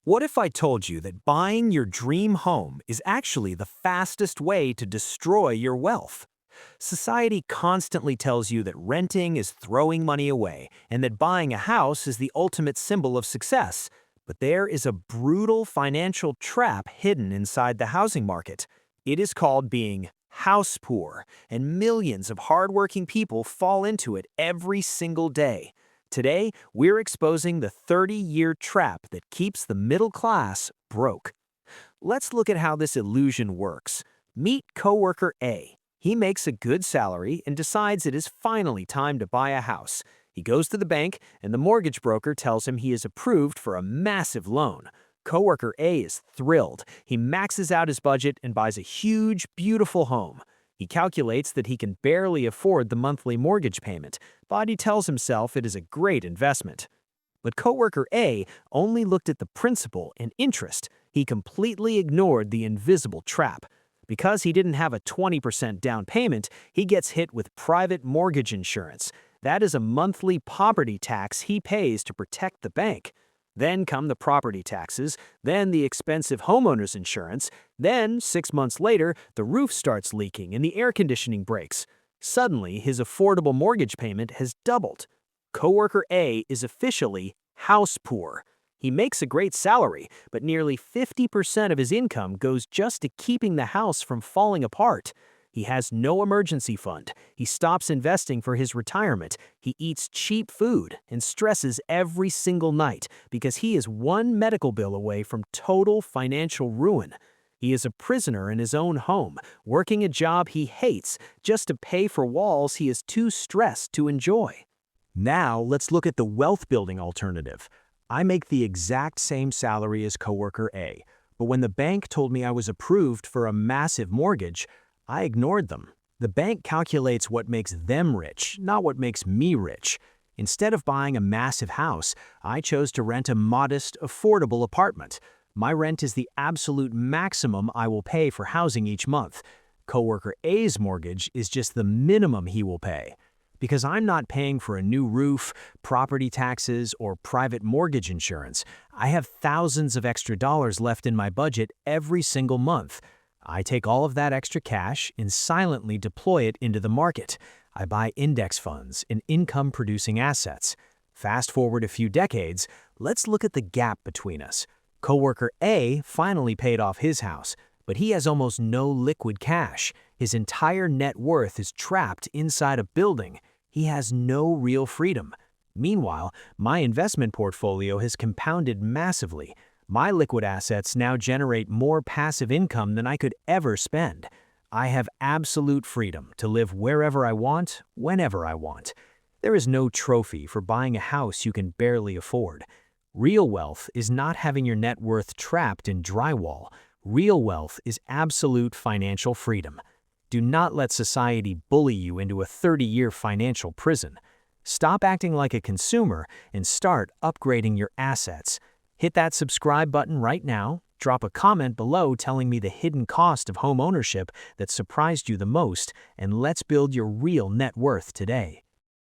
What if I told you that buying your dream home is actually the fastest way to destroy your wealth? Society constantly tells you that renting is throwing money away and that buying a house is the ultimate symbol of success. But there is a brutal financial trap hidden inside the housing market. It is called being house poor, and millions of hardworking people fall into it every single day. Today, we're exposing the 30-year trap that keeps the middle class broke. Let's look at how this illusion works. Meet coworker A. He makes a good salary and decides it is finally time to buy a house. He goes to the bank, and the mortgage broker tells him he is approved for a massive loan. Coworker A is thrilled. He maxes out his budget and buys a huge, beautiful home. He calculates that he can barely afford the monthly mortgage payment, but he tells himself it is a great investment. But coworker A only looked at the principal and interest. He completely ignored the invisible trap. Because he didn't have a 20% down payment, he gets hit with private mortgage insurance. That is a monthly property tax he pays to protect the bank. Then come the property taxes, then the expensive homeowner's insurance, then 6 months later, the roof starts leaking and the air conditioning breaks. Suddenly, his affordable mortgage payment has doubled. Coworker A is officially house poor. He makes a great salary, but nearly 50% of his income goes just to keeping the house from falling apart. He has no emergency fund. He stops investing for his retirement. He eats cheap food and stresses every single night because he is one medical bill away from total financial ruin. He is a prisoner in his own home, working a job he hates just to pay for walls he is too stressed to enjoy. Now, let's look at the wealth-building alternative. I make the exact same salary as coworker A, but when the bank told me I was approved for a massive mortgage, I ignored them. The bank calculates what makes them rich, not what makes me rich. Instead of buying a massive house, I chose to rent a modest, affordable apartment. My rent is the absolute maximum I will pay for housing each month. Coworker A's mortgage is just the minimum he will pay. Because I'm not paying for a new roof, property taxes, or private mortgage insurance, I have thousands of extra dollars left in my budget every single month. I take all of that extra cash and silently deploy it into the market. I buy index funds and income-producing assets. Fast forward a few decades, let's look at the gap between us. Coworker A finally paid off his house, but he has almost no liquid cash. His entire net worth is trapped inside a building. He has no real freedom. Meanwhile, my investment portfolio has compounded massively. My liquid assets now generate more passive income than I could ever spend. I have absolute freedom to live wherever I want, whenever I want. There is no trophy for buying a house you can barely afford. Real wealth is not having your net worth trapped in drywall. Real wealth is absolute financial freedom. Do not let society bully you into a 30-year financial prison. Stop acting like a consumer and start upgrading your assets. Hit that subscribe button right now, drop a comment below telling me the hidden cost of home ownership that surprised you the most, and let's build your real net worth today.